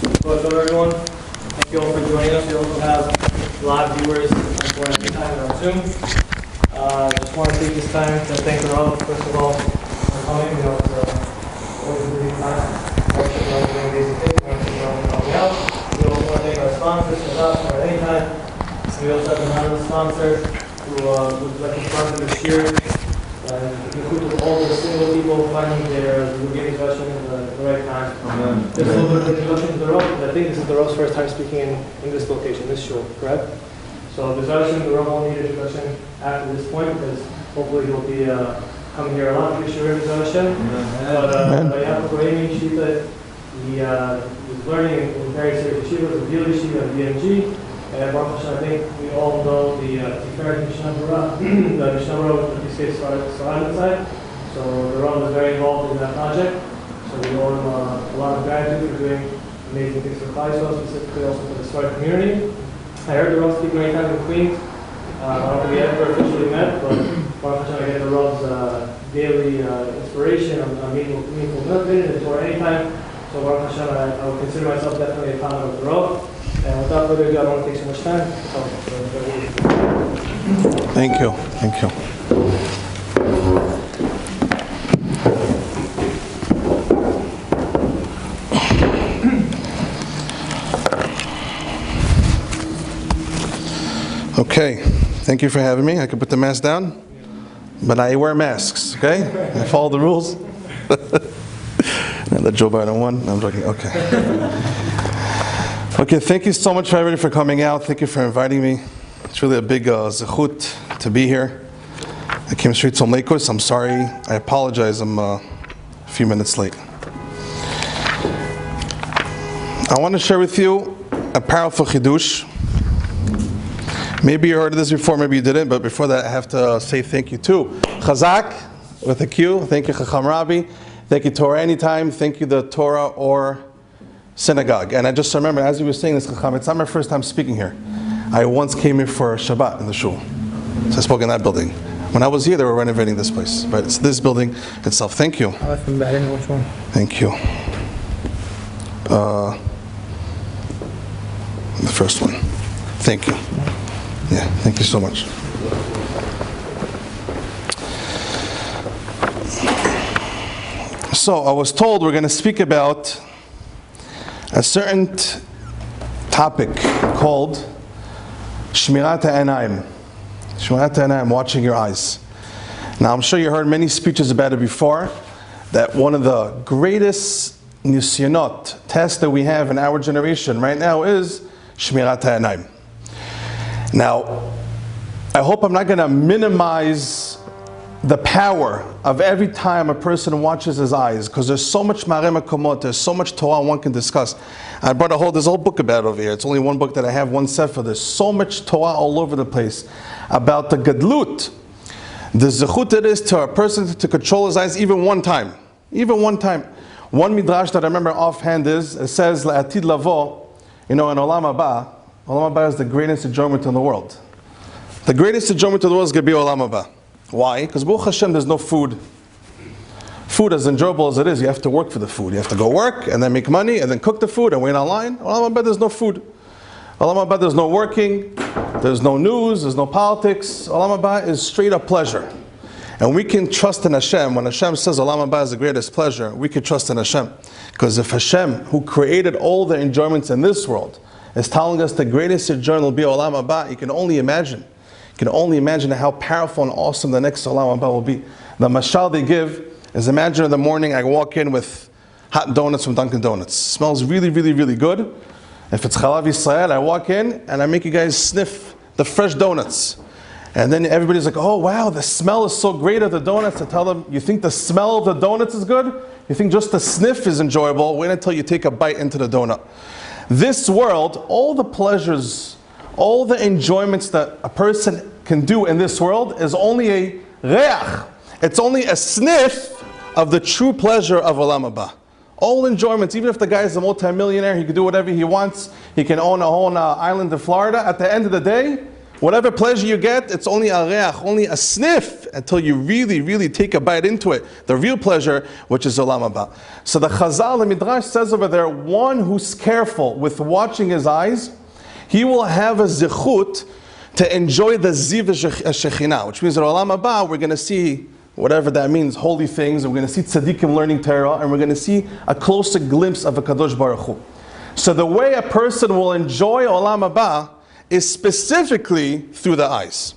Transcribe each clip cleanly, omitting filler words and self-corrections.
Hello everyone. Thank you all for joining us. We also have live viewers for every time on Zoom. Just want to take this time to thank the Rav, first of all, for coming. You know, it's always a really nice. Doing amazing things. We want to thank Rav for coming out. We also want to thank our sponsors for us for anytime. So we also have another sponsor who would like to sponsor this year. Include all the single people finding their beginning question at the right time. There's a little bit of introduction to the Rav, but I think this is the Rav's first time speaking in this location, this shul, correct? So the Rav won't need introduction after this point because hopefully he'll be coming here a lot this year with Hashem. But yeah, for Amy Shita, he was learning in very serious yeshivas, the Gil Yeshiva and BMG. And Baruch Hashem, I think we all know the Tiferet Mishnah Berurah, the Mishnah Berurah with the State Sarah side. So the Rav was very involved in that project. So we owe him a lot of gratitude for doing amazing things for Klal Yisrael, specifically also for the Sfarad community. I heard the Rav speak many times in Queens. I don't think we ever officially met, but Baruch Hashem, I get the Rav's daily inspiration on meaningful motivation and Torah anytime. So Baruch Hashem, I would consider myself definitely a follower of the Rav. And without further ado, I don't want to take so much time. Thank you. Thank you. Okay. Thank you for having me. I can put the mask down, but I wear masks, okay? I follow the rules. And the Joe Biden one. No, I'm joking. Okay. Okay, thank you so much for everybody for coming out. Thank you for inviting me. It's really a big zechut to be here. I came straight from Lakewood. I'm sorry. I apologize. I'm a few minutes late. I want to share with you a powerful chidush. Maybe you heard of this before, maybe you didn't, but before that I have to say thank you to Chazak with a Q. Thank you, Chacham Rabbi. Thank you, Torah Anytime. Thank you, the Torah or Synagogue. And I just remember, as he was saying this, Chacham, it's not my first time speaking here. I once came here for Shabbat in the shul. So I spoke in that building. When I was here, they were renovating this place. But it's this building itself. Thank you. Thank you. The first one. Thank you. Yeah, thank you so much. So I was told we're going to speak about a certain topic called Shmirat HaEinayim. Shmirat HaEinayim, watching your eyes. Now I'm sure you heard many speeches about it before, that one of the greatest nisyanot, tests that we have in our generation right now is Shmirat HaEinayim. Now, I hope I'm not going to minimize the power of every time a person watches his eyes, because there's so much Mareh Makomot, there's so much Torah one can discuss. I brought there's a whole book about it over here. It's only one book that I have, one sefer. There's so much Torah all over the place about the Gadlut, the zechut it is to a person to control his eyes even one time. Even one time. One midrash that I remember offhand is, it says, La'atid lavo, in Olam Haba is the greatest enjoyment in the world. The greatest enjoyment in the world is going to be Olam Haba. Why? Because Baruch Hashem, there's no food. Food, as enjoyable as it is, you have to work for the food. You have to go work, and then make money, and then cook the food, and wait online. Olam Haba, there's no food. Olam Haba, there's no working, there's no news, there's no politics. Olam Haba is straight up pleasure. And we can trust in Hashem. When Hashem says Olam Haba is the greatest pleasure, we can trust in Hashem. Because if Hashem, who created all the enjoyments in this world, is telling us the greatest enjoyment will be Olam Haba, you can only imagine. You can only imagine how powerful and awesome the next Olam Haba will be. The mashal they give is, imagine in the morning I walk in with hot donuts from Dunkin' Donuts. It smells really, really, really good. If it's Chalav Yisrael, I walk in and I make you guys sniff the fresh donuts. And then everybody's like, oh wow, the smell is so great of the donuts. I tell them, you think the smell of the donuts is good? You think just the sniff is enjoyable? Wait until you take a bite into the donut. This world, all the pleasures, all the enjoyments that a person can do in this world is only a reach. It's only a sniff of the true pleasure of Olam Haba. All enjoyments, even if the guy is a multi-millionaire, he can do whatever he wants. He can own a whole island in Florida. At the end of the day, Whatever pleasure you get, it's only a reach, only a sniff, until you really, really take a bite into it. The real pleasure, which is Olam Haba. So the Chazal, the Midrash says over there, one who's careful with watching his eyes, he will have a zichut to enjoy the ziv shekhinah, which means that Olam Haba, we're going to see whatever that means, holy things, and we're going to see tzaddikim learning Torah, and we're going to see a closer glimpse of a Kadosh Baruch Hu. So the way a person will enjoy Olam Haba is specifically through the eyes.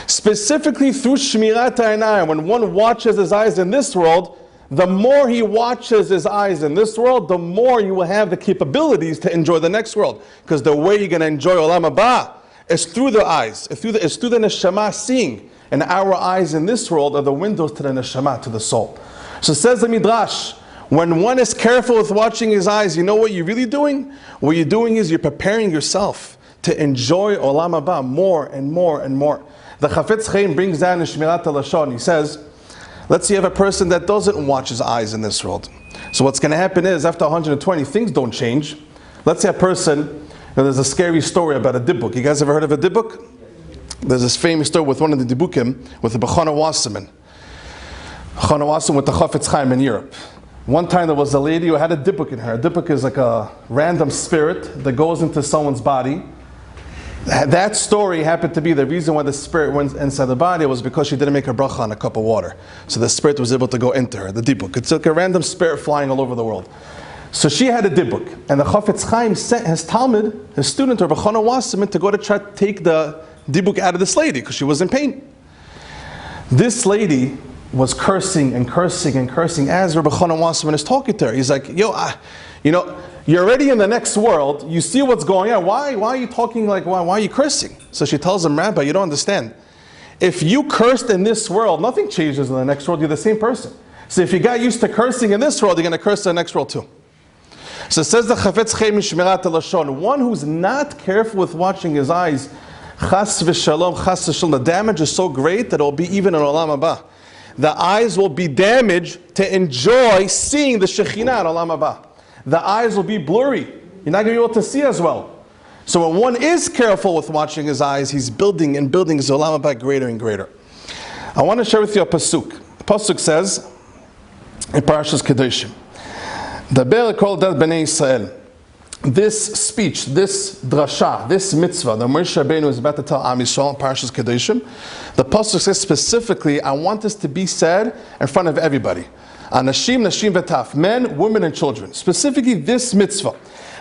Specifically through Shmirat HaEinayim. When one watches his eyes in this world, the more he watches his eyes in this world, the more you will have the capabilities to enjoy the next world. Because the way you're going to enjoy Olam Haba is through the eyes. It's through the neshama seeing. And our eyes in this world are the windows to the neshama, to the soul. So says the Midrash, when one is careful with watching his eyes, you know what you're really doing? What you're doing is you're preparing yourself to enjoy Olam Haba more and more and more. The Chafetz Chaim brings down in Shmirat HaLashon, he says, let's say you have a person that doesn't watch his eyes in this world. So what's going to happen is, after 120, things don't change. Let's say a person, there's a scary story about a dibuk. You guys ever heard of a dibuk? There's this famous story with one of the dibukim, with the Bechana Wasserman. Bechana Wasserman with the Chafetz Chaim in Europe. One time there was a lady who had a dibuk in her. A dibuk is like a random spirit that goes into someone's body. That story happened to be the reason why the spirit went inside the body was because she didn't make a bracha on a cup of water. So the spirit was able to go into her, the dibuk. It's like a random spirit flying all over the world. So she had a dibuk. And the Chafetz Chaim sent his Talmud, his student, or Bechana Wasserman, to go to try to take the dibuk out of this lady because she was in pain. This lady was cursing and cursing and cursing as Rabbi Chana Wasserman is talking to her. He's like, you're already in the next world. You see what's going on. Why are you talking like, why are you cursing? So she tells him, Rabbi, you don't understand. If you cursed in this world, nothing changes in the next world. You're the same person. So if you got used to cursing in this world, you're going to curse in the next world too. So it says the Chafetz Chaim in Shmirat HaLashon, one who's not careful with watching his eyes, chas v'shalom, chas v'shalom, the damage is so great that it will be even in Olam Haba. The eyes will be damaged to enjoy seeing the Shekhinah in Olam Haba. The eyes will be blurry. You're not going to be able to see as well. So when one is careful with watching his eyes, he's building and building his Olam Haba greater and greater. I want to share with you a pasuk. The pasuk says in Parashas Kedoshim, Daber kol dat bnei Yisrael. This speech, this drasha, this mitzvah that Moshe Rabbeinu is about to tell Am Yisrael in Parashas Kedoshim, the pasuk says specifically, I want this to be said in front of everybody. Anashim, nashim v'taf, men, women, and children. Specifically this mitzvah.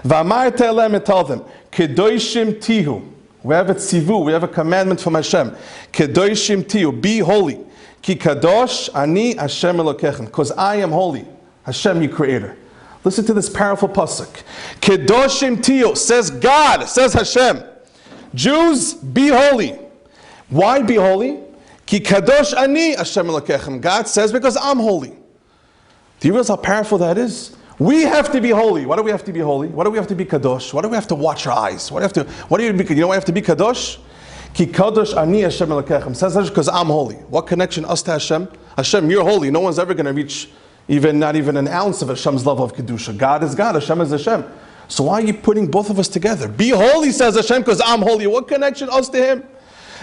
V'amar te'elem, and tell them, Kedoshim tihu. We have a tzivu, we have a commandment from Hashem. Kedoshim tihu, be holy. Ki kadosh ani Hashem Elokechem. Because I am holy. Hashem, your creator. Listen to this powerful pasuk. Kedoshim tiyu, says God, says Hashem. Jews, be holy. Why be holy? Ki kadosh ani Hashem Elokechem. God says, because I'm holy. Do you realize how powerful that is? We have to be holy. Why do we have to be holy? Why do we have to be kadosh? Why do we have to watch our eyes? You know why we have to be kadosh? Ki kadosh ani Hashem Elokechem. Says Hashem, because I'm holy. What connection us to Hashem? Hashem, you're holy. No one's ever going to reach not even an ounce of Hashem's level of Kedusha. God is God, Hashem is Hashem. So why are you putting both of us together? Be holy, says Hashem, because I'm holy. What connection us to Him?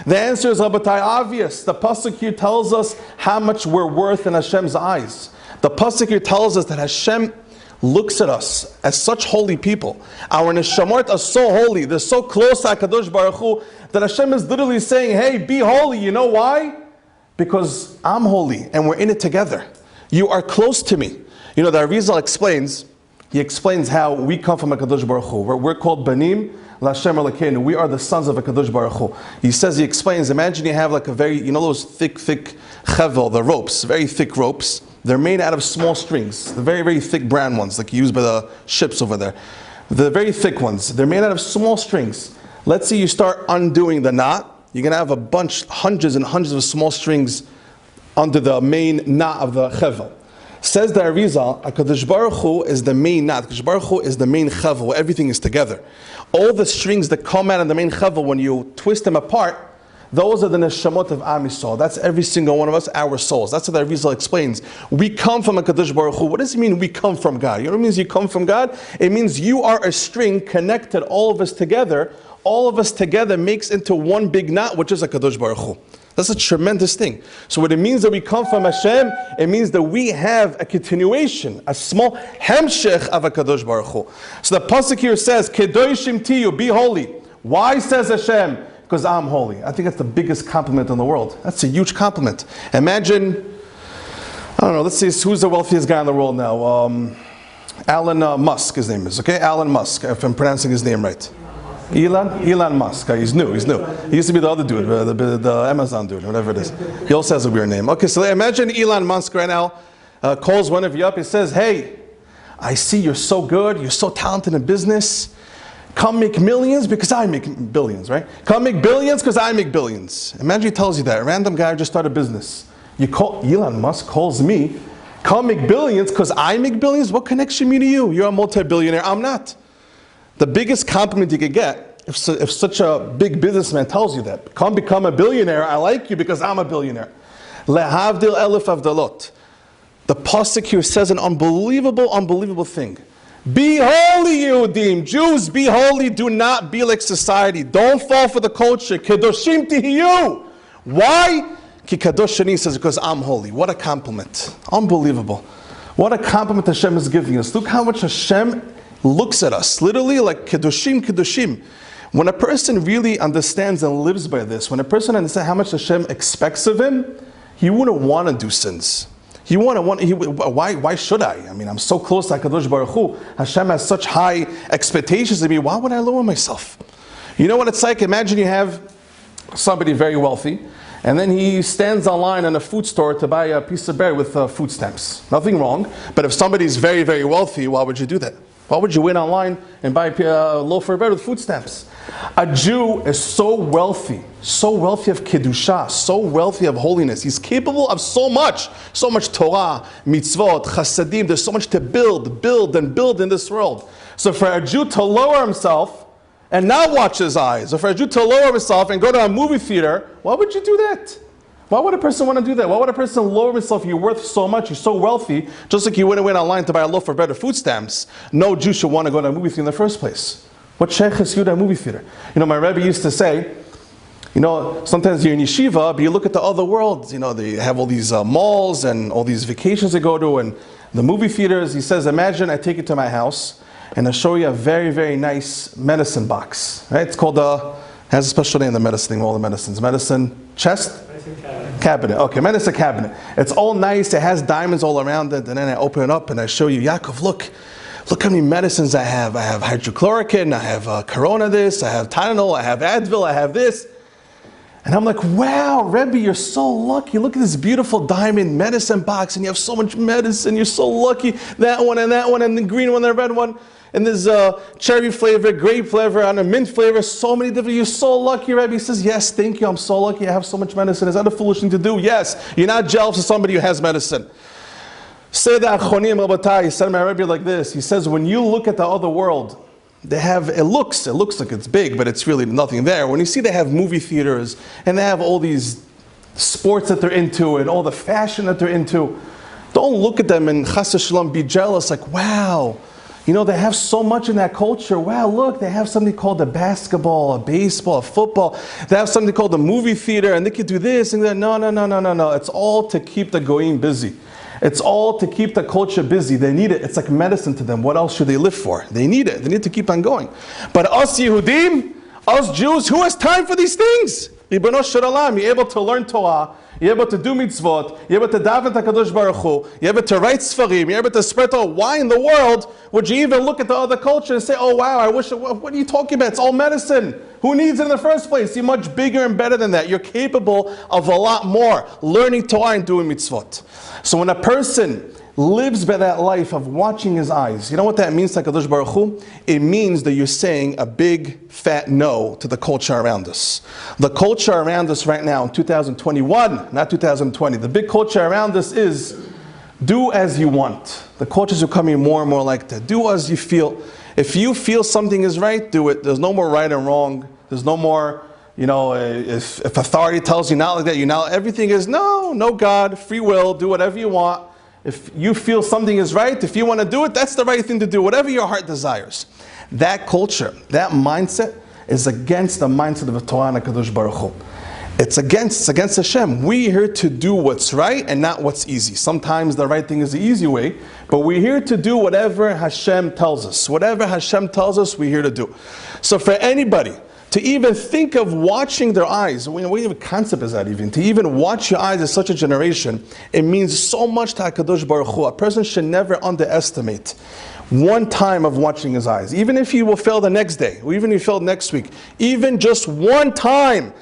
The answer is, Rabbatai, obvious. The pasuk here tells us how much we're worth in Hashem's eyes. The pasuk here tells us that Hashem looks at us as such holy people. Our neshamot are so holy. They're so close to HaKadosh Baruch Hu that Hashem is literally saying, hey, be holy. You know why? Because I'm holy and we're in it together. You are close to me. You know, the Arizal explains, he explains how we come from HaKadosh Baruch Hu. We're called Banim L'Hashem Elokeinu. We are the sons of HaKadosh Baruch Hu. He explains, imagine you have like a very, those thick chevel, the ropes, very thick ropes. They're made out of small strings. The very, very thick brown ones, like used by the ships over there. The very thick ones. They're made out of small strings. Let's say you start undoing the knot. You're going to have hundreds and hundreds of small strings under the main knot of the chevel. Says the Arizal, HaKadosh Baruch Hu is the main knot. HaKadosh Baruch Hu is the main chevel, where everything is together. All the strings that come out of the main chevel, when you twist them apart, those are the neshamot of Am Yisrael. That's every single one of us, our souls. That's what the Arizal explains. We come from HaKadosh Baruch Hu. What does it mean we come from God? You know what it means you come from God? It means you are a string connected, all of us together. all of us together makes into one big knot, which is a Kadosh Baruch Hu. That's a tremendous thing. So what it means that we come from Hashem, it means that we have a continuation, a small hemshech of a Kadosh Baruch Hu. So the pasuk here says, Kedoshim tiyu, be holy. Why says Hashem? Because I'm holy. I think that's the biggest compliment in the world. That's a huge compliment. Imagine, I don't know, let's see who's the wealthiest guy in the world now. Elon Musk, his name is, okay? Elon Musk, if I'm pronouncing his name right. Elon Musk. He's new. He used to be the other dude, the Amazon dude, whatever it is. He also has a weird name. Okay, so imagine Elon Musk right now calls one of you up. He says, hey, I see you're so good. You're so talented in business. Come make millions because I make billions, right? Come make billions because I make billions. Imagine he tells you that. A random guy just started a business. Elon Musk calls me. Come make billions because I make billions? What connection me to you? You're a multi-billionaire. I'm not. The biggest compliment you could get, if such a big businessman tells you that, come become a billionaire, I like you because I'm a billionaire. Lehavdil elif avdalot. The pasuk here says an unbelievable thing. Be holy, Yehudim. Jews, be holy. Do not be like society. Don't fall for the culture. Kedoshim tihiyu. Why? Ki kadosh shani says because I'm holy. What a compliment. Unbelievable. What a compliment Hashem is giving us. Look how much Hashem looks at us, literally like kedoshim, kedoshim. When a person really understands and lives by this, when a person understands how much Hashem expects of him, he wouldn't want to do sins. Why should I? I mean, I'm so close to HaKadosh Baruch Hu. Hashem has such high expectations of me. Why would I lower myself? You know what it's like? Imagine you have somebody very wealthy, and then he stands online in a food store to buy a piece of bread with food stamps. Nothing wrong. But if somebody's very, very wealthy, why would you do that? Why would you wait online and buy a loaf of bread with food stamps? A Jew is so wealthy of Kedusha, so wealthy of holiness. He's capable of so much Torah, mitzvot, chasadim. There's so much to build in this world. So for a Jew to lower himself and not watch his eyes, or for a Jew to lower himself and go to a movie theater, why would you do that? Why would a person want to do that? Why would a person lower himself? You're worth so much, you're so wealthy, just like you wouldn't wait online to buy a loaf of bread or food stamps. No Jew should want to go to a movie theater in the first place. What sheikh is you to a movie theater? You know, my Rebbe used to say, you know, sometimes you're in yeshiva, but you look at the other world, you know, they have all these malls and all these vacations they go to and the movie theaters. He says, imagine I take you to my house and I show you a very, very nice medicine box. Right? It's called has a special name, the medicine thing, all the medicines. Medicine chest? Cabinet. Okay, medicine cabinet. It's all nice. It has diamonds all around it. And then I open it up and I show you, Yaakov, look how many medicines I have. I have hydrochloroquine, I have Corona this, I have Tylenol, I have Advil, I have this. And I'm like, wow, Rebbe, you're so lucky. Look at this beautiful diamond medicine box and you have so much medicine. You're so lucky. That one and the green one and the red one. And there's cherry flavor, grape flavor, and a mint flavor, so many different. You're so lucky, Rebbe. He says, yes, thank you. I'm so lucky I have so much medicine. Is that a foolish thing to do? Yes. You're not jealous of somebody who has medicine. Say that Achronim Rabotai, he said to my Rebbe like this. He says, when you look at the other world, they have, it looks like it's big, but it's really nothing there. When you see they have movie theaters, and they have all these sports that they're into, and all the fashion that they're into, don't look at them and chas v'shalom be jealous, like, wow. You know, they have so much in that culture. Wow, look, they have something called a basketball, a baseball, a football. They have something called a movie theater, and they could do this and that. No. It's all to keep the goyim busy. It's all to keep the culture busy. They need it. It's like medicine to them. What else should they live for? They need it. They need to keep on going. But us Yehudim, us Jews, who has time for these things? Ribbono shel olam, you're able to learn Torah, you're able to do mitzvot, you're able to daven to HaKadosh Baruch Hu, you're able to write sfarim, you're able to spread Torah. Why in the world would you even look at the other culture and say, oh wow, I wish, what are you talking about? It's all medicine. Who needs it in the first place? You're much bigger and better than that. You're capable of a lot more, learning Torah and doing mitzvot. So when a person lives by that life of watching his eyes, you know what that means to HaKadosh Baruch Hu? It means that you're saying a big fat no to the culture around us. The culture around us right now in 2021, not 2020, the big culture around us is do as you want. The cultures are becoming more and more like that. Do as you feel. If you feel something is right, do it. There's no more right and wrong. There's no more, you know, if authority tells you not like that, you now, everything is no God, free will, do whatever you want. If you feel something is right, if you want to do it, that's the right thing to do, whatever your heart desires. That culture, that mindset, is against the mindset of the Torah and HaKadosh Baruch Hu. It's against Hashem. We're here to do what's right and not what's easy. Sometimes the right thing is the easy way, but we're here to do whatever Hashem tells us. Whatever Hashem tells us, we're here to do. So for anybody to even think of watching their eyes, what kind of concept is that even? To even watch your eyes as such a generation, it means so much to HaKadosh Baruch Hu. A person should never underestimate one time of watching his eyes. Even if you will fail the next day, or even if you fail next week, even just one time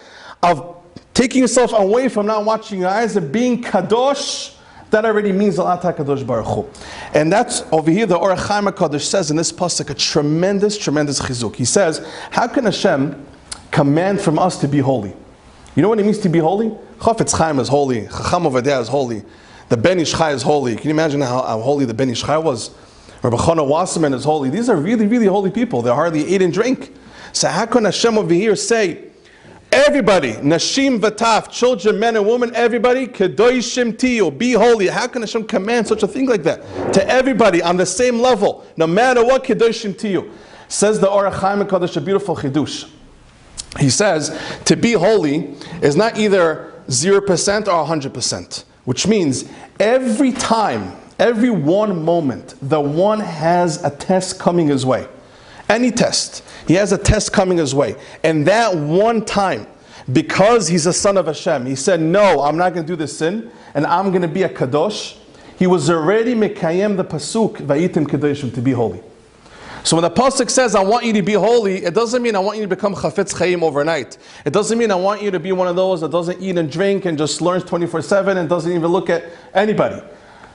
of taking yourself away from not watching your eyes and being kadosh, that already means a lot to HaKadosh Baruch Hu. And that's over here, the Orach Chaim HaKadosh says in this pasuk a tremendous chizuk. He says, how can Hashem command from us to be holy? You know what it means to be holy? Chafetz Chaim is holy, Chacham Ovadia is holy, the Ben Ish Chai is holy. Can you imagine how holy the Ben Ish Chai was? Rabbi Chana Wasserman is holy. These are really, really holy people. They hardly eat and drink. So how can Hashem over here say, everybody, Nashim Vataf, children, men and women, everybody, Kedoshim Tiyu, be holy. How can Hashem command such a thing like that? To everybody on the same level, no matter what, Kedoshim Tiyu. Says the Orach Chaim HaKadosh, a beautiful chidush. He says, to be holy is not either 0% or 100%, which means every time, every one moment, the one has a test coming his way. Any test. He has a test coming his way. And that one time, because he's a son of Hashem, he said, no, I'm not going to do this sin, and I'm going to be a kadosh. He was already mekayem the pasuk, vayitim kadoshim, to be holy. So when the pasuk says, I want you to be holy, it doesn't mean I want you to become chafetz chayim overnight. It doesn't mean I want you to be one of those that doesn't eat and drink and just learns 24/7 and doesn't even look at anybody.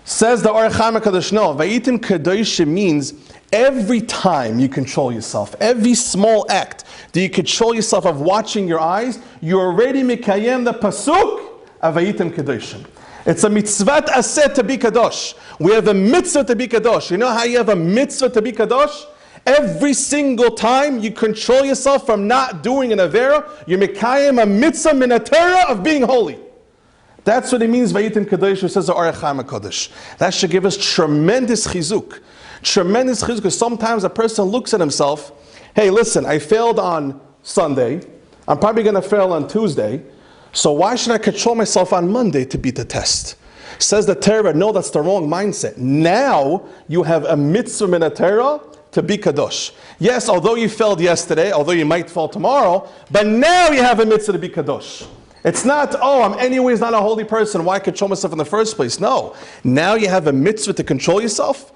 Says the Orach Chaim HaKadosh, no, vayitim kadoshim means every time you control yourself, every small act that you control yourself of watching your eyes, you're already mikayem the pasuk of vayitim kadoshim. It's a mitzvah aseh to be kadosh. We have a mitzvah to be kadosh. You know how you have a mitzvah to be kadosh? Every single time you control yourself from not doing an avera, you're mikayem a mitzvah min Torah of being holy. That's what it means, vayitim kadosh, says the Orach Chaim HaKadosh. That should give us tremendous chizuk. Tremendous chizuk, because sometimes a person looks at himself, hey, listen, I failed on Sunday, I'm probably going to fail on Tuesday, so why should I control myself on Monday to beat the test? Says the Torah, no, that's the wrong mindset. Now you have a mitzvah min Torah to be kadosh. Yes, although you failed yesterday, although you might fall tomorrow, but now you have a mitzvah to be kadosh. It's not, oh, I'm anyways not a holy person, why control myself in the first place? No. Now you have a mitzvah to control yourself.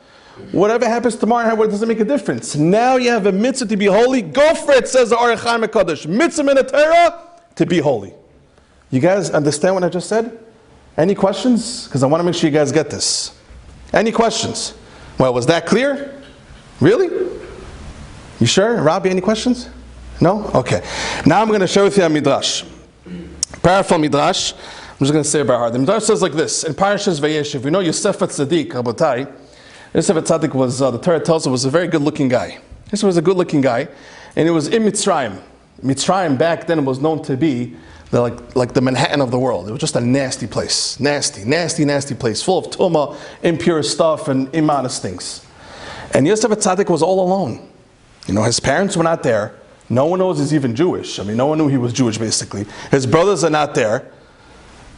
Whatever happens tomorrow, it doesn't make a difference. Now you have a mitzvah to be holy. Go for it, says the Orach Chaim HaKadosh. Mitzvah min Torah to be holy. You guys understand what I just said? Any questions? Because I want to make sure you guys get this. Any questions? Well, was that clear? Really? You sure? Rabbi, any questions? No? Okay. Now I'm going to share with you a midrash. Powerful midrash. I'm just going to say it by heart. The midrash says like this. In Parashas Vayeshev, we know Yosef Tzaddik, Rabotai. Yosef Tzaddik was, the Torah tells us, was a very good-looking guy. Yosef was a good-looking guy, and it was in Mitzrayim. Mitzrayim back then was known to be like the Manhattan of the world. It was just a nasty place. Nasty, nasty, nasty place. Full of tumah, impure stuff, and immodest things. And Yosef Tzaddik was all alone. You know, his parents were not there. No one knows he's even Jewish. I mean, no one knew he was Jewish, basically. His brothers are not there.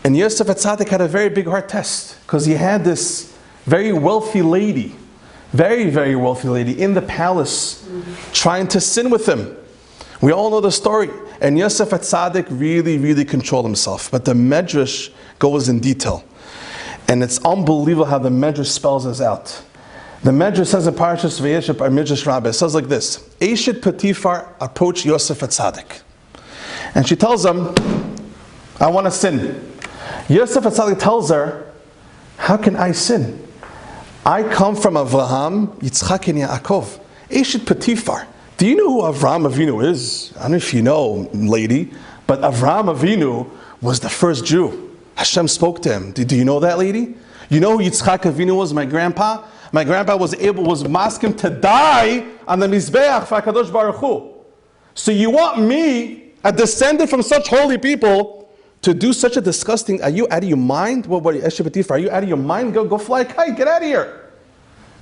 And Yosef Tzaddik had a very big heart test, because he had this very wealthy lady, very, very wealthy lady in the palace trying to sin with him. We all know the story. And Yosef Tzaddik really, really controlled himself. But the Medrash goes in detail. And it's unbelievable how the Medrash spells this out. The Medrash says in Parashas Vayeshev, our Midrash Rabbah, it says like this. Eshet Potiphar approached Yosef Tzaddik. And she tells him, I want to sin. Yosef Tzaddik tells her, how can I sin? I come from Avraham, Yitzchak, and Yaakov. Eshet Potiphar. Do you know who Avraham Avinu is? I don't know if you know, lady, but Avraham Avinu was the first Jew. Hashem spoke to him. Do you know that, lady? You know who Yitzchak Avinu was, my grandpa? My grandpa was masking to die on the Mizbeach for HaKadosh Baruch Hu. So you want me, a descendant from such holy people, to do such a disgusting, are you out of your mind? Eshet Potiphar, are you out of your mind? Go fly a kite, get out of here.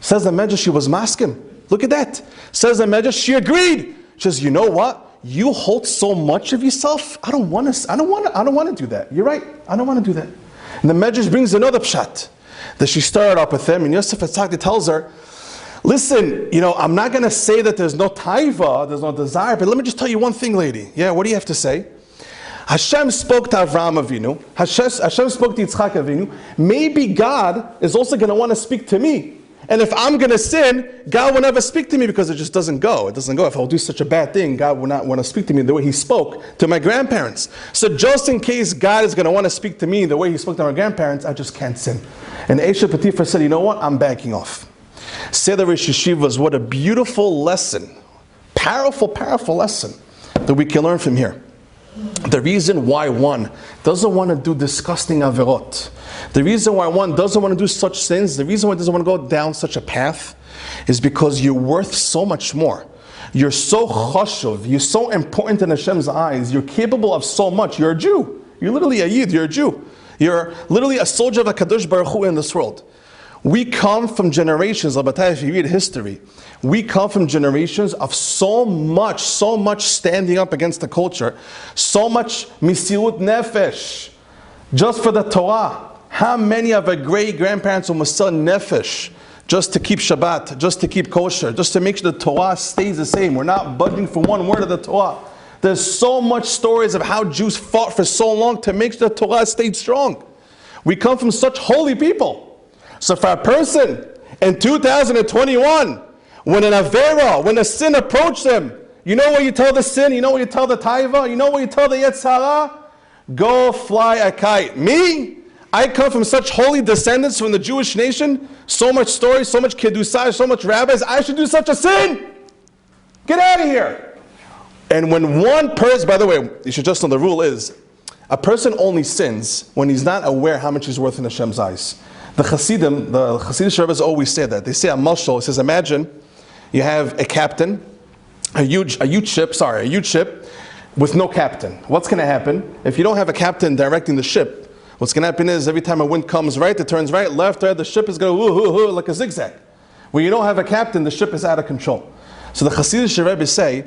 Says the Medrash, she was masking. Look at that. Says the Medrash, she agreed. She says, you know what? you hold so much of yourself. I don't want to do that. You're right. I don't want to do that. And the Medrash brings another pshat that she started up with him, and Yosef Atzakti tells her, listen, I'm not going to say that there's no taiva, there's no desire, but let me just tell you one thing, lady. Yeah, what do you have to say? Hashem spoke to Avraham Avinu. Hashem spoke to Yitzchak Avinu. Maybe God is also going to want to speak to me. And if I'm going to sin, God will never speak to me because it just doesn't go. It doesn't go. If I'll do such a bad thing, God will not want to speak to me the way He spoke to my grandparents. So just in case God is going to want to speak to me the way He spoke to my grandparents, I just can't sin. And Eisha Potiphar said, you know what? I'm backing off. Seder Rosh Yeshivas, what a beautiful lesson. Powerful, powerful lesson that we can learn from here. The reason why one doesn't want to do disgusting averot, the reason why one doesn't want to do such sins, the reason why one doesn't want to go down such a path is because you're worth so much more. You're so chashuv, you're so important in Hashem's eyes, you're capable of so much. You're a Jew. You're literally a Yid, you're a Jew. You're literally a soldier of HaKadosh Baruch Hu in this world. We come from generations, Labatai, if you read history, we come from generations of so much standing up against the culture, so much misiut nefesh, just for the Torah. How many of our great grandparents will masar nefesh just to keep Shabbat, just to keep kosher, just to make sure the Torah stays the same? We're not budging for one word of the Torah. There's so much stories of how Jews fought for so long to make sure the Torah stayed strong. We come from such holy people. So for a person in 2021, when an avera, when a sin approached them, you know what you tell the sin? You know what you tell the taiva? You know what you tell the yetzer hara? Go fly a kite. Me? I come from such holy descendants from the Jewish nation. So much story, so much kedusah, so much rabbis. I should do such a sin? Get out of here. And when one person, by the way, you should just know the rule is, a person only sins when he's not aware how much he's worth in Hashem's eyes. The Hasidic rabbis always say that. They say a mashal. It says, imagine you have a captain, a huge ship with no captain. What's going to happen? If you don't have a captain directing the ship, what's going to happen is every time a wind comes right, it turns right, left, right, the ship is going to woo, like a zigzag. When you don't have a captain, the ship is out of control. So the Hasidic rabbis say,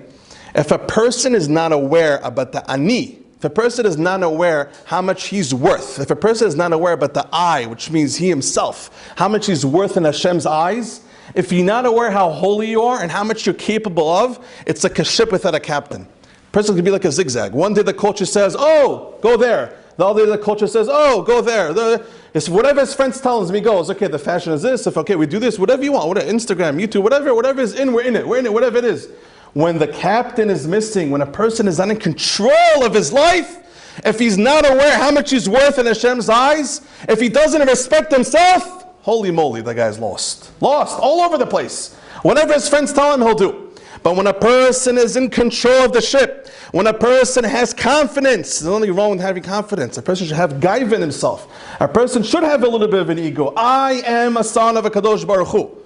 if a person is not aware about the ani, if a person is not aware how much he's worth, if a person is not aware about the I, which means he himself, how much he's worth in Hashem's eyes, if you're not aware how holy you are and how much you're capable of, it's like a ship without a captain. A person can be like a zigzag. One day the culture says, oh, go there. The other day the culture says, oh, go there. It's whatever his friends tells me goes. Okay, the fashion is this. If okay, we do this, whatever you want, whatever, Instagram, YouTube, whatever is in, we're in it, whatever it is. When the captain is missing, when a person is not in control of his life, if he's not aware how much he's worth in Hashem's eyes, if he doesn't respect himself, holy moly, the guy's lost. Lost, all over the place. Whatever his friends tell him, he'll do. But when a person is in control of the ship, when a person has confidence, there's nothing wrong with having confidence. A person should have gaiva in himself. A person should have a little bit of an ego. I am a son of a Kadosh Baruch Hu.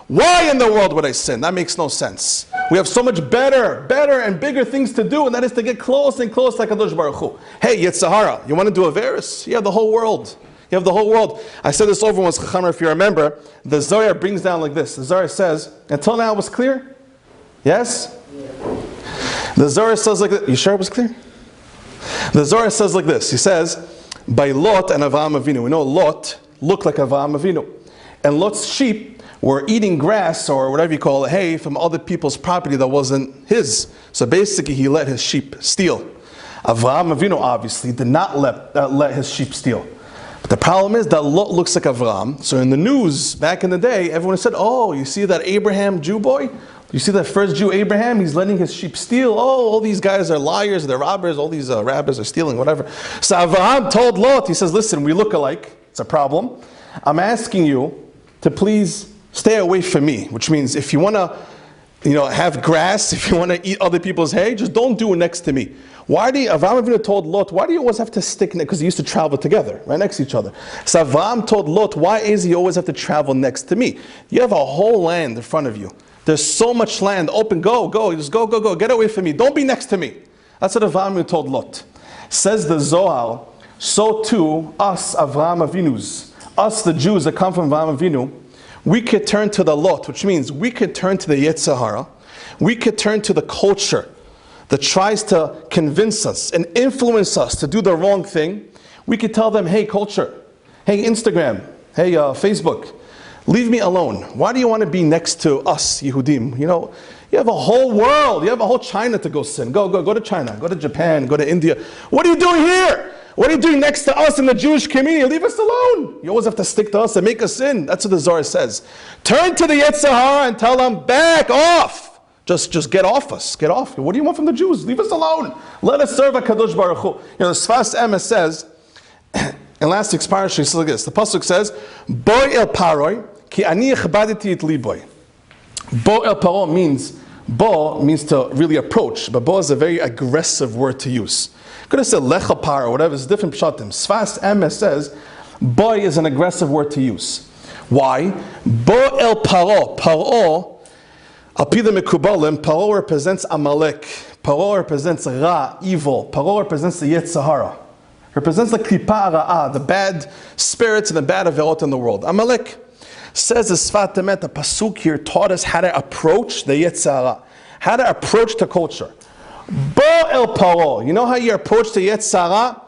Why in the world would I sin? That makes no sense. We have so much better and bigger things to do, and that is to get close and close like Kadosh Baruch Hu. Hey, yetzer hara, you want to do a veris? You have the whole world. You have the whole world. I said this over once, Chachamar, if you remember. The Zohar brings down like this. The Zohar says, until now it was clear? Yes? The Zohar says like this. You sure it was clear? The Zohar says like this. He says, by Lot and Avraham Avinu. We know Lot looked like Avraham Avinu. And Lot's sheep were eating grass or whatever you call it, hay, from other people's property that wasn't his. So basically he let his sheep steal. Avraham Avinu obviously did not let his sheep steal. But the problem is that Lot looks like Avraham. So in the news back in the day, everyone said, oh, you see that Abraham Jew boy? You see that first Jew Abraham? He's letting his sheep steal. Oh, all these guys are liars, they're robbers, all these rabbis are stealing, whatever. So Avraham told Lot, he says, listen, we look alike. It's a problem. I'm asking you to please stay away from me, which means if you want to, have grass, if you want to eat other people's hay, just don't do it next to me. Why do you, Avraham Avinu told Lot, why do you always have to stick next, because they used to travel together, right next to each other. So Avraham told Lot, why is he always have to travel next to me? You have a whole land in front of you. There's so much land, open, go, just go, get away from me. Don't be next to me. That's what Avraham Avinu told Lot. Says the Zohar, so too, us Avraham Avinus, us the Jews that come from Avraham Avinu, we could turn to the Lot, which means we could turn to the yetzer hara, we could turn to the culture that tries to convince us and influence us to do the wrong thing, we could tell them, hey culture, hey Instagram, hey Facebook, leave me alone. Why do you want to be next to us, Yehudim? You know, you have a whole world, you have a whole China to go sin. Go to China, go to Japan, go to India. What are you doing here? What are you doing next to us in the Jewish community? Leave us alone. You always have to stick to us and make us sin. That's what the Zohar says. Turn to the Yetzer Hara and tell them, back off. Just get off us. Get off. What do you want from the Jews? Leave us alone. Let us serve HaKadosh Baruch Hu. You know, the Sfas Emes says, in last week's parasha, it's like this. The pasuk says, Bo el paroi, ki ani echbaditi et liboy. Bo el paro means to really approach, but bo is a very aggressive word to use. Could have said lecha par or whatever, it's different pshatim. Sfas Emes says, boy is an aggressive word to use. Why? Bo el paro, Alpida Mekubalim, Paro represents Amalek. Paro represents Ra, evil. Paro represents the Yetzer Hara. Represents the Klipa Ra'ah, the bad spirits and the bad averot in the world. Amalek says the Sfat Emet, the Pasuk here taught us how to approach the Yetzer Hara, how to approach the culture. Bo el Paro, you know how you approach the Yetzer Hara?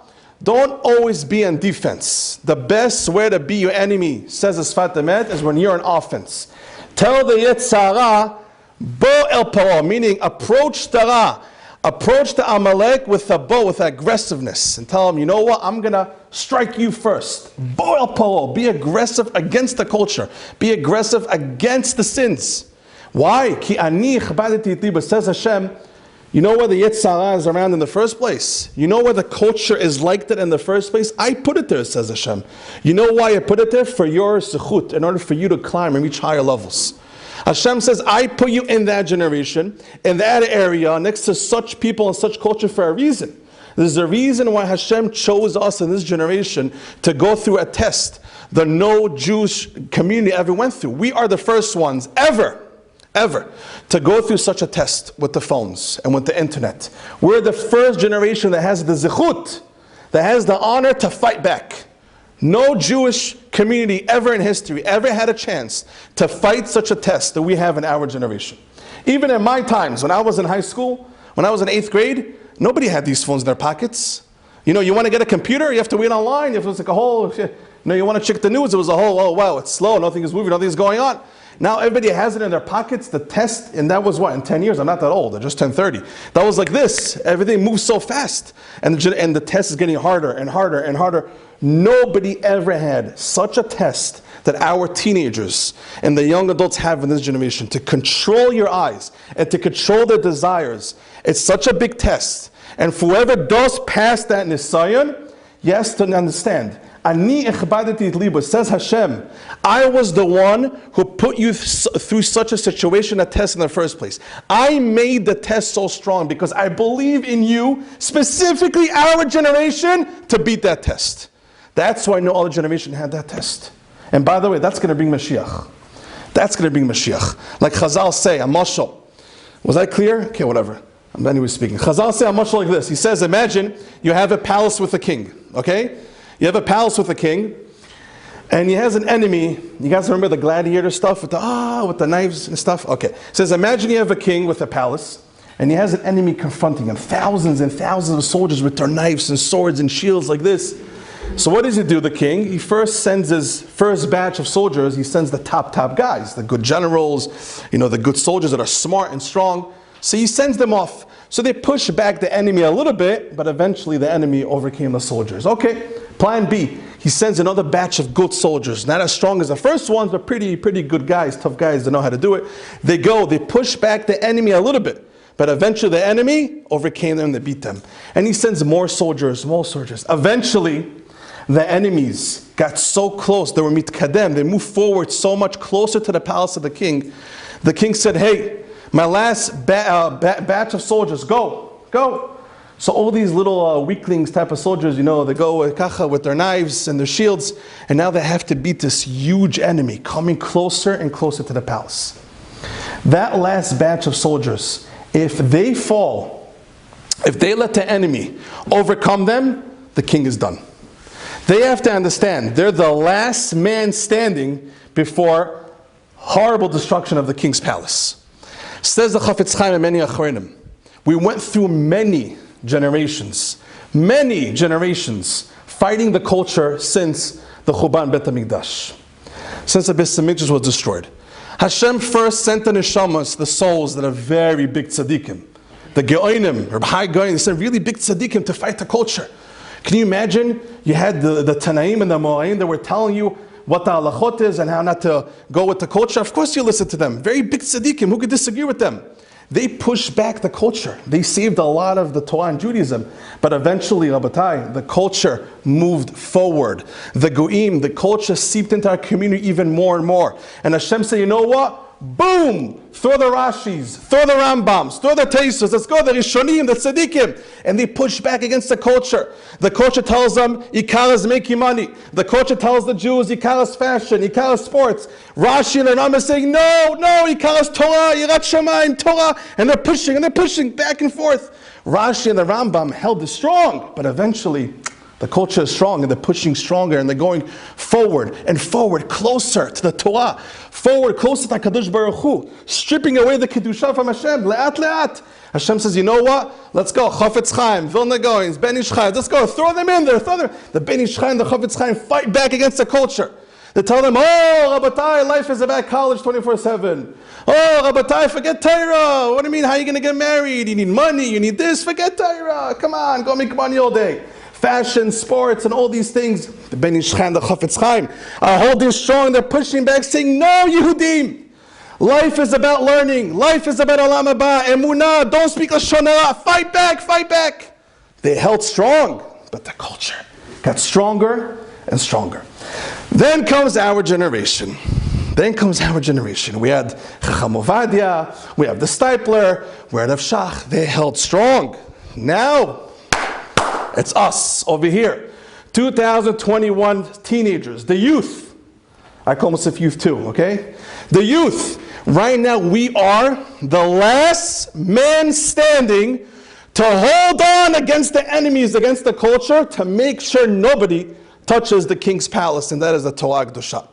Don't always be on defense. The best way to be your enemy, says the Sfat Emet, is when you're on offense. Tell the Yetzer Hara, Bo el Paro, meaning approach the Ra, approach the Amalek with a bow, with aggressiveness, and tell him, you know what, I'm going to strike you first. Bo el Paro, be aggressive against the culture, be aggressive against the sins. Why? Ki ani chbaditi et libo, says Hashem. You know where the Yetzer Hara is around in the first place? You know where the culture is like that in the first place? I put it there, says Hashem. You know why I put it there? For your zechut, in order for you to climb and reach higher levels. Hashem says, I put you in that generation, in that area, next to such people and such culture for a reason. There's a reason why Hashem chose us in this generation to go through a test that no Jewish community ever went through. We are the first ones ever to go through such a test with the phones and with the internet. We're the first generation that has the zechut, that has the honor to fight back. No Jewish community ever in history ever had a chance to fight such a test that we have in our generation. Even in my times, when I was in high school, when I was in 8th grade, nobody had these phones in their pockets. You know, you want to get a computer, you have to wait online. It was like a whole, you know, you want to check the news, it was a whole, oh wow, it's slow, nothing is moving, nothing is going on. Now everybody has it in their pockets, the test, and that was what, in 10 years, I'm not that old, I just turned 30. That was like this, everything moves so fast. And the test is getting harder and harder and harder. Nobody ever had such a test that our teenagers and the young adults have in this generation to control your eyes and to control their desires. It's such a big test. And whoever does pass that nisayon, yes, to understand. Ani echbaditi et libo, says Hashem, I was the one who put you through such a situation, a test in the first place. I made the test so strong because I believe in you, specifically our generation, to beat that test. That's why no other generation had that test. And by the way, that's going to bring Mashiach. That's going to bring Mashiach. Like Chazal say, a mashal. Was that clear? Okay, whatever. I'm anyway speaking. Chazal say a mashal like this. He says, imagine you have a palace with a king. Okay? You have a palace with a king, and he has an enemy. You guys remember the gladiator stuff with the knives and stuff? Okay. It says, imagine you have a king with a palace, and he has an enemy confronting him. Thousands and thousands of soldiers with their knives and swords and shields like this. So what does he do, the king? He first sends his first batch of soldiers. He sends the top guys, the good generals, you know, the good soldiers that are smart and strong. So he sends them off. So they push back the enemy a little bit, but eventually the enemy overcame the soldiers. Okay, plan B. He sends another batch of good soldiers. Not as strong as the first ones, but pretty good guys, tough guys that know how to do it. They push back the enemy a little bit. But eventually the enemy overcame them, they beat them. And he sends more soldiers. Eventually, the enemies got so close, they were mitkadem, they moved forward so much closer to the palace of the king. The king said, hey, my last batch of soldiers, go. So all these little weaklings type of soldiers, you know, they go with their knives and their shields, and now they have to beat this huge enemy coming closer and closer to the palace. That last batch of soldiers, if they fall, if they let the enemy overcome them, the king is done. They have to understand, they're the last man standing before horrible destruction of the king's palace. Says the Chafetz Chaim and many Achronim, We went through many generations fighting the culture since the Chuban Bet HaMikdash, since the Beis HaMikdash was destroyed. Hashem first sent the neshamas, the souls that are very big tzaddikim. The Geonim, or High Goyim, they sent really big tzaddikim to fight the culture. Can you imagine? You had the Tanaim and the Mo'ayin that were telling you what the halachot is and how not to go with the culture. Of course you listen to them. Very big tzaddikim. Who could disagree with them? They pushed back the culture. They saved a lot of the Torah and Judaism. But eventually, Rabbatai, the culture moved forward. The Go'im, the culture seeped into our community even more and more. And Hashem said, you know what? Boom! Throw the Rashis, throw the Rambams, throw the Taisus, let's go, the Rishonim, the Tzaddikim. And they push back against the culture. The culture tells them, Ikaras making money. The culture tells the Jews, Ikaras fashion, Ikaras sports. Rashi and the Rambam are saying, no, Ikaras Torah, Yirat Shamayim, Torah. And they're pushing back and forth. Rashi and the Rambam held it strong, but eventually, the culture is strong and they're pushing stronger and they're going forward and forward, closer to the Torah, forward, closer to HaKadosh Baruch Hu, stripping away the Kedusha from Hashem, le'at. Hashem says, you know what? Let's go. Chafetz Chaim, Vilna Gaon, Ben Ish Chai, let's go. Throw them in there. The Ben Ish Chai and the Chafetz Chaim fight back against the culture. They tell them, oh, Rabbatai, life is about college 24/7. Oh, Rabbatai, forget Torah. What do you mean? How are you going to get married? You need money. You need this. Forget Torah. Come on, go make money all day. Fashion, sports, and all these things. The Ben Ish Chai and the Chafetz Chaim are holding strong. They're pushing back, saying, no, Yehudim. Life is about learning. Life is about Olam Haba. Emunah, don't speak Lashon Hara. Fight back. They held strong, but the culture got stronger and stronger. Then comes our generation. We had Chacham Ovadia, we have the Stipler, we had Rav Shach. They held strong. Now, it's us over here. 2021 teenagers, the youth. I call myself youth too, okay? The youth. Right now, we are the last men standing to hold on against the enemies, against the culture, to make sure nobody touches the king's palace, and that is the Torah Kedusha.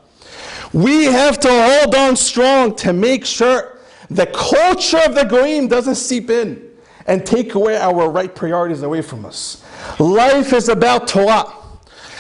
We have to hold on strong to make sure the culture of the Goyim doesn't seep in and take away our right priorities away from us. Life is about Torah.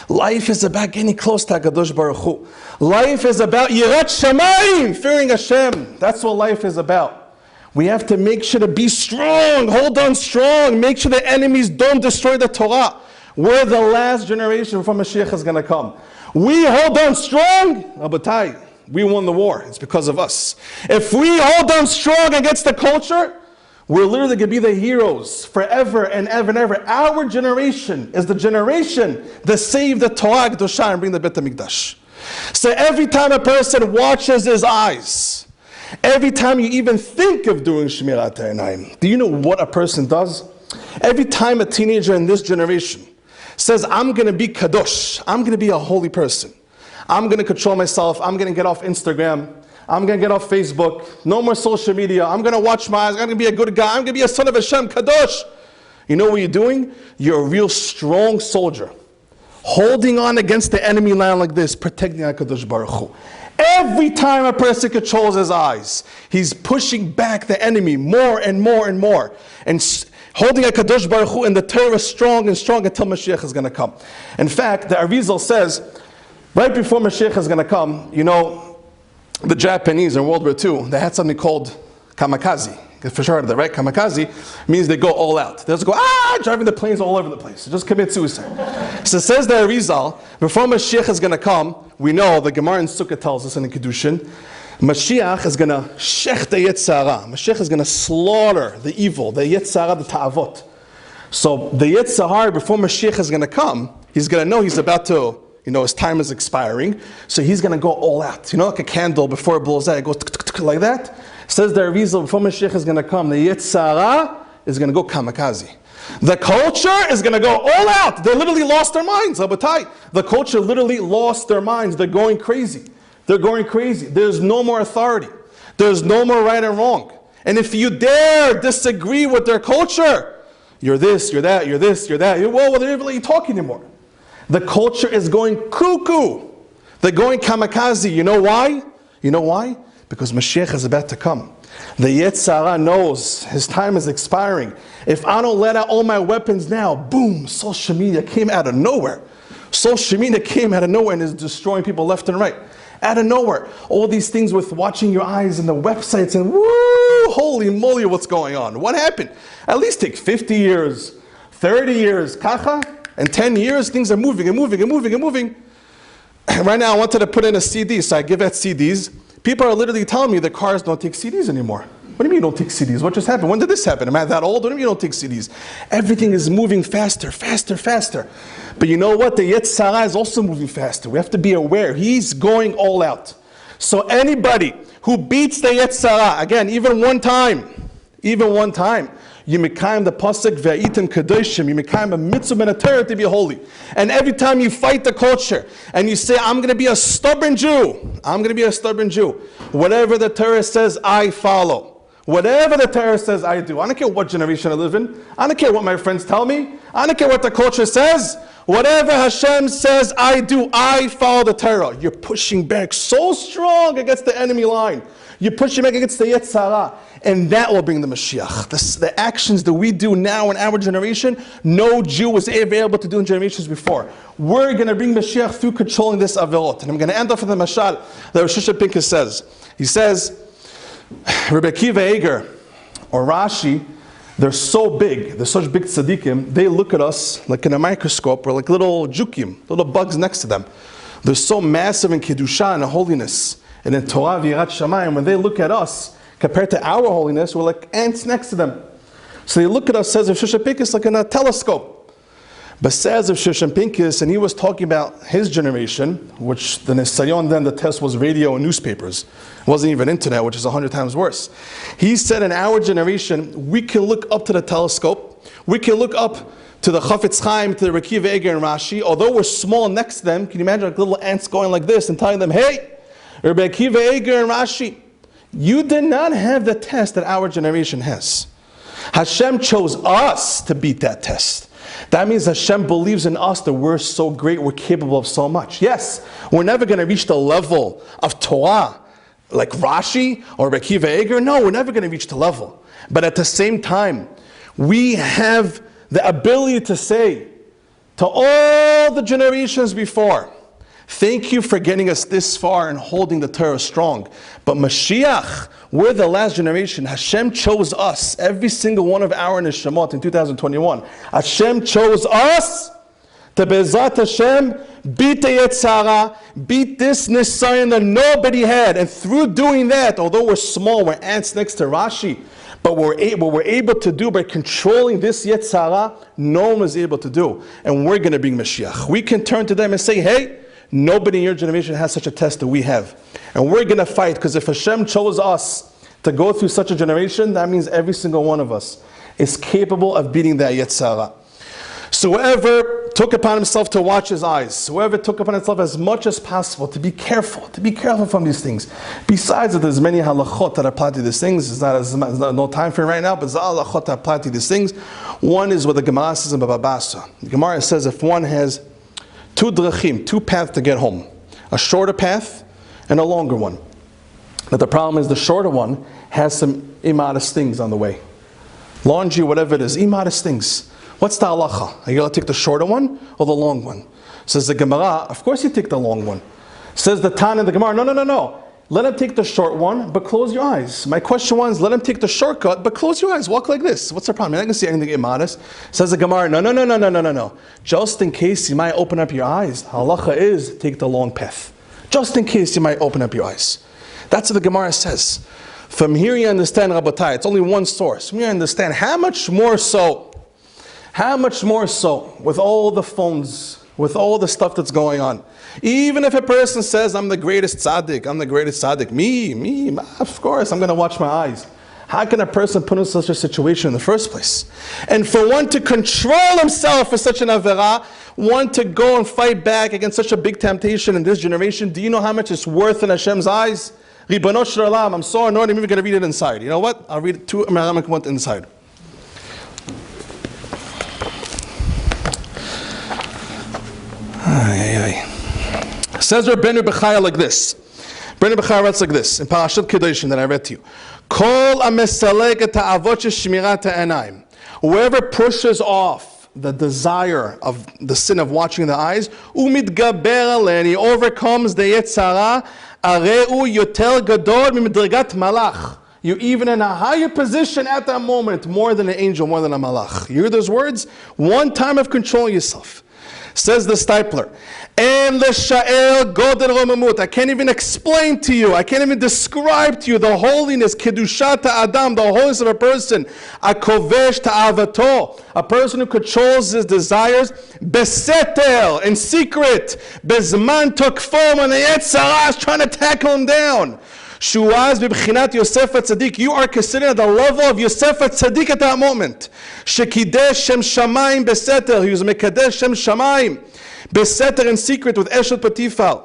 Life is about getting close to HaKadosh Baruch Hu. Life is about Yirat Shamayim, fearing Hashem. That's what life is about. We have to make sure to be strong, hold on strong, make sure the enemies don't destroy the Torah. We're the last generation before Mashiach is going to come. We hold on strong, Rabbatai, we won the war. It's because of us. If we hold on strong against the culture, we're literally going to be the heroes forever and ever and ever. Our generation is the generation that saved the Torah Kedusha and bring the Bet HaMikdash. So every time a person watches his eyes, every time you even think of doing Shmirat HaEinayim, do you know what a person does? Every time a teenager in this generation says, I'm going to be Kadosh, I'm going to be a holy person, I'm going to control myself, I'm going to get off Instagram, I'm going to get off Facebook, no more social media, I'm going to watch my eyes, I'm going to be a good guy, I'm going to be a son of Hashem, Kadosh. You know what you're doing? You're a real strong soldier, holding on against the enemy line like this, protecting HaKadosh Baruch Hu. Every time a person controls his eyes, he's pushing back the enemy more and more and more, and holding HaKadosh Baruch Hu and the Torah strong and strong until Mashiach is going to come. In fact, the Arizal says, right before Mashiach is going to come, you know, the Japanese in World War II, they had something called kamikaze. For sure, right? Kamikaze means they go all out. They just go, driving the planes all over the place. They just commit suicide. So says the Arizal, before Mashiach is going to come, we know, the Gemara in Sukkah tells us in the Kiddushin, Mashiach is going to shech the Yetzer Hara. Mashiach is going to slaughter the evil, the Yetzer Hara, the Ta'avot. So the Yetzer Hara, before Mashiach is going to come, he's going to know he's about to, his time is expiring, so he's going to go all out. Like a candle before it blows out, it goes like that. Says the Arizal, before Mashiach is going to come, the Yetzer Hara is going to go kamikaze. The culture is going to go all out. They literally lost their minds. The culture literally lost their minds. They're going crazy. They're going crazy. There's no more authority. There's no more right and wrong. And if you dare disagree with their culture, you're this, you're that, you're this, you're that. Well, they're not really talking anymore. The culture is going cuckoo. They're going kamikaze. You know why? Because Mashiach is about to come. The Yetzer Hara knows his time is expiring. If I don't let out all my weapons now, boom, social media came out of nowhere. Social media came out of nowhere and is destroying people left and right. Out of nowhere. All these things with watching your eyes and the websites and woo, holy moly, what's going on? What happened? At least take 50 years, 30 years, kacha, and 10 years, things are moving and moving and moving and moving. Right now I wanted to put in a CD, so I give out CDs. People are literally telling me the cars don't take CDs anymore. What do you mean you don't take CDs? What just happened? When did this happen? Am I that old? What do you mean you don't take CDs? Everything is moving faster, faster, faster. But you know what? The Yetzer Hara is also moving faster. We have to be aware. He's going all out. So anybody who beats the Yetzer Hara, again, even one time, you mekayim the pasuk ve'itim kadoshim. You mekayim a mitzvah and a Torah to be holy. And every time you fight the culture and you say, I'm going to be a stubborn Jew. I'm going to be a stubborn Jew. Whatever the Torah says, I follow. Whatever the Torah says, I do. I don't care what generation I live in. I don't care what my friends tell me. I don't care what the culture says. Whatever Hashem says, I do. I follow the Torah. You're pushing back so strong against the enemy line. You're pushing back against the Yetzer Hara. And that will bring the Mashiach. The actions that we do now in our generation, no Jew was ever able to do in generations before. We're going to bring Mashiach through controlling this Avirot. And I'm going to end off with the Mashal that Rosh Hashanah Pinchas says. He says, Rabbi Akiva Eger or Rashi, they're so big, they're such big tzaddikim, they look at us like in a microscope, we're like little jukim, little bugs next to them. They're so massive in Kedusha and holiness, and in Torah v'yirat shamayim, when they look at us, compared to our holiness, we're like ants next to them. So they look at us, says Rosh Hashanah Pinchas, like in a telescope. But says of Shushan Pinkus, and he was talking about his generation, which the Nisayon then, the test was radio and newspapers. It wasn't even internet, which is 100 times worse. He said in our generation, we can look up to the telescope, we can look up to the Chafetz Chaim, to the Rabbi Akiva Eger and Rashi, although we're small next to them. Can you imagine like little ants going like this and telling them, hey, Rabbi Akiva Eger and Rashi, you did not have the test that our generation has. Hashem chose us to beat that test. That means Hashem believes in us that we're so great, we're capable of so much. Yes, we're never going to reach the level of Torah like Rashi or Rabbi Akiva Eger. No, we're never going to reach the level. But at the same time, we have the ability to say to all the generations before, thank you for getting us this far and holding the Torah strong. But Mashiach, we're the last generation. Hashem chose us, every single one of our neshamot in 2021. Hashem chose us to Be'ezrat Hashem beat the Yetzer Hara, beat this Nisayon that nobody had. And through doing that, although we're small, we're ants next to Rashi, but what we're able to do by controlling this Yetzer Hara, no one was able to do. And we're going to bring Mashiach. We can turn to them and say, hey, nobody in your generation has such a test that we have. And we're going to fight, because if Hashem chose us to go through such a generation, that means every single one of us is capable of beating that Yetzer Hara. So whoever took upon himself to watch his eyes, whoever took upon himself as much as possible to be careful from these things. Besides that, there's many halachot that apply to these things. There's no time for it right now, but there's halachot that apply to these things. One is what the Gemara says in Baba Basra. The Gemara says if one has two drachim, two paths to get home, a shorter path and a longer one. But the problem is the shorter one has some immodest things on the way. Laundry, whatever it is, immodest things. What's the halacha? Are you going to take the shorter one or the long one? Says the Gemara, of course you take the long one. Says the Tan and the Gemara, no. Let him take the short one, but close your eyes. My question was, let him take the shortcut, but close your eyes. Walk like this. What's the problem? You're not going to see anything immodest. Says the Gemara, no. Just in case you might open up your eyes, halacha is take the long path. Just in case you might open up your eyes. That's what the Gemara says. From here you understand, Rabotai, it's only one source. From here you understand how much more so with all the phones, with all the stuff that's going on. Even if a person says, I'm the greatest tzaddik, me, of course, I'm going to watch my eyes. How can a person put in such a situation in the first place? And for one to control himself for such an avera, one to go and fight back against such a big temptation in this generation, do you know how much it's worth in Hashem's eyes? Ribbono shel olam, I'm so annoyed, I'm even going to read it inside. You know what? I'll read it 2 Aramaic ones inside. Says Rabbeinu Bechaya like this. Rabbeinu Bechaya writes like this in Parashat Kedoshim that I read to you. Kol amesalek et ha'avot shel shmirat ha'einayim. Whoever pushes off the desire of the sin of watching the eyes, umitgaber alen, he overcomes the Yetzara, areu yoter gadol mimidrigat malach. You're even in a higher position at that moment, more than an angel, more than a malach. You hear those words? One time of controlling yourself. Says the Stipler, and the sha'el godel romamut. I can't even explain to you, I can't even describe to you the holiness, kedushat Adam, the holiness of a person, a kovesh ta'avato, a person who controls his desires, besetel, in secret, bezman tokfo, when the Yetzirah is trying to tackle him down. Shuaz b'bchinat Yosef HaTzadik. You are considered at the level of Yosef HaTzadik at that moment. Shekidesh Shem Shamayim beseter. He was mekadesh Shem Shamayim beseter in secret with Eshet Patifal.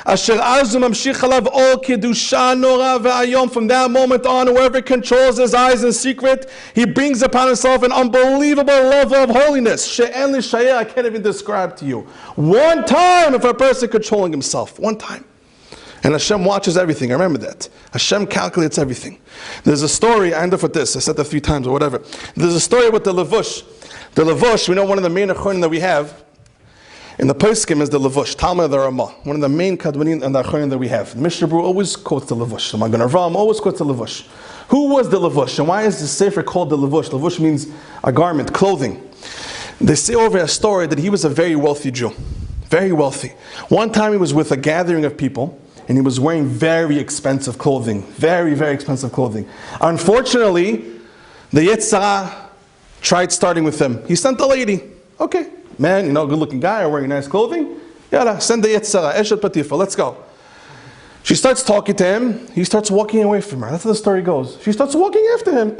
Asher azu mamshich alav ol kedusha nora ve'ayom. From that moment on, whoever controls his eyes in secret, he brings upon himself an unbelievable level of holiness. She'en l'shayeh, I can't even describe to you. One time, if a person controlling himself, one time. And Hashem watches everything. I remember that. Hashem calculates everything. There's a story, I end up with this, I said that 3 times or whatever. There's a story with the Levush. The Levush, we know one of the main Achonim that we have in the Poskim is the Levush, Talmud of the Ramah. One of the main Kadmonim and the Achonim that we have. The Mishnah Berurah always quotes the Levush. The Magen Avraham always quotes the Levush. Who was the Levush? And why is the Sefer called the Levush? Levush means a garment, clothing. They say over a story that he was a very wealthy Jew. Very wealthy. One time he was with a gathering of people, and he was wearing very expensive clothing. Very, very expensive clothing. Unfortunately, the Yetzirah tried starting with him. He sent a lady. Okay, man, good looking guy, wearing nice clothing. Yalla, send the Yetzirah, Eshet Patifa, let's go. She starts talking to him. He starts walking away from her. That's how the story goes. She starts walking after him.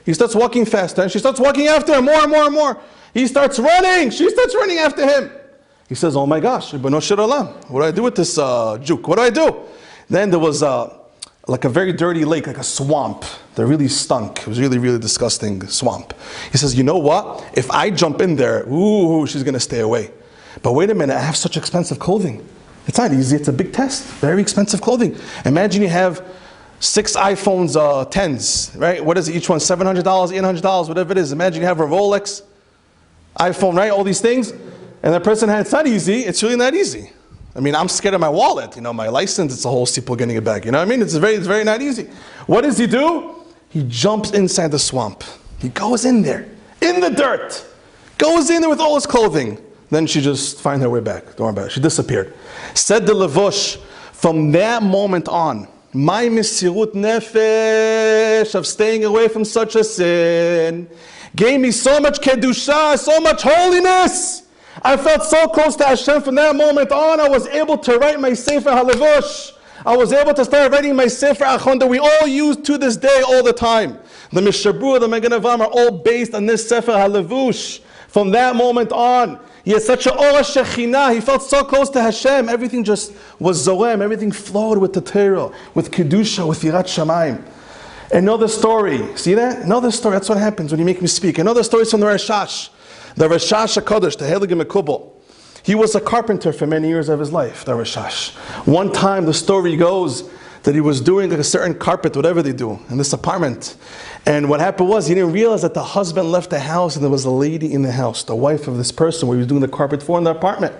He starts walking faster, and she starts walking after him more and more and more. He starts running. She starts running after him. He says, oh my gosh, Ribono Shel Olam, what do I do with this juke? What do I do? Then there was like a very dirty lake, like a swamp that really stunk. It was really, really disgusting swamp. He says, you know what? If I jump in there, ooh, she's going to stay away. But wait a minute, I have such expensive clothing. It's not easy, it's a big test. Very expensive clothing. Imagine you have 6 iPhones 10s, right? What is it, each one? $700, $800, whatever it is. Imagine you have a Rolex, iPhone, right? All these things. And that person had, it's not easy, it's really not easy. I mean, I'm scared of my wallet, my license, it's a whole steeple getting it back, you know what I mean? It's very not easy. What does he do? He jumps inside the swamp. He goes in there, in the dirt, goes in there with all his clothing. Then she just finds her way back, don't worry about it, she disappeared. Said the Levush, from that moment on, my mesirut nefesh of staying away from such a sin, gave me so much kedusha, so much holiness. I felt so close to Hashem from that moment on. I was able to write my Sefer HaLevush. I was able to start writing my Sefer Achon that we all use to this day all the time. The Mishnah Berurah, the Magen Avraham are all based on this Sefer HaLevush. From that moment on, he had such a Ora Shekhinah. He felt so close to Hashem. Everything just was Zoem. Everything flowed with the Torah, with Kedusha, with Yirat Shamayim. Another story. See that? Another story. That's what happens when you make me speak. Another story is from the Rashash. The Rashash HaKadosh, the Heilige Mekubal. He was a carpenter for many years of his life, the Rashash. One time, the story goes that he was doing a certain carpet, whatever they do, in this apartment. And what happened was, he didn't realize that the husband left the house and there was a lady in the house, the wife of this person where he was doing the carpet for in the apartment.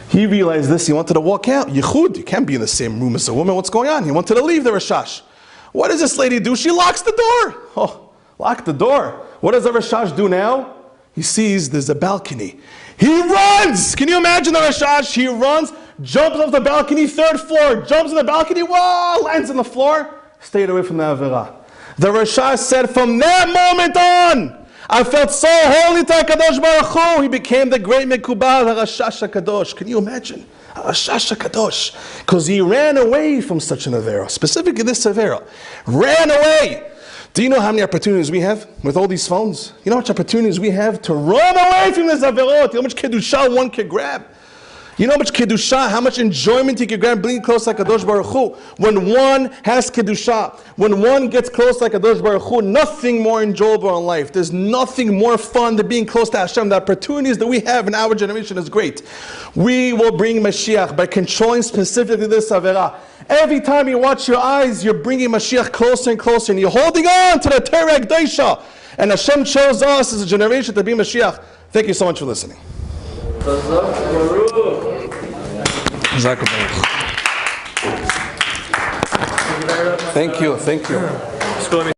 He realized this, he wanted to walk out. Yichud, you can't be in the same room as a woman, what's going on? He wanted to leave the Rashash. What does this lady do? She locks the door. Oh, lock the door. What does the Rashash do now? He sees there's a balcony. He runs! Can you imagine the Rashash? He runs, jumps off the balcony, 3rd floor, jumps on the balcony, whoa, lands on the floor, stayed away from the Avirah. The Rashash said, from that moment on, I felt so holy to HaKadosh Baruch Hu. He became the great Mekubal, the Rashash HaKadosh. Can you imagine? Rashash HaKadosh. Because he ran away from such an Avirah, specifically this Avirah. Ran away. Do you know how many opportunities we have with all these phones? You know how much opportunities we have to run away from this Averot? How much Kedusha one can grab? You know how much Kedusha, how much enjoyment you can get being close to Kadosh Baruch Hu? When one has Kedusha, when one gets close to Kadosh Baruch Hu, nothing more enjoyable in life. There's nothing more fun than being close to Hashem. The opportunities that we have in our generation is great. We will bring Mashiach by controlling specifically this Avera. Every time you watch your eyes, you're bringing Mashiach closer and closer, and you're holding on to the Torah Kedoshah. And Hashem chose us as a generation to be Mashiach. Thank you so much for listening. Thank you.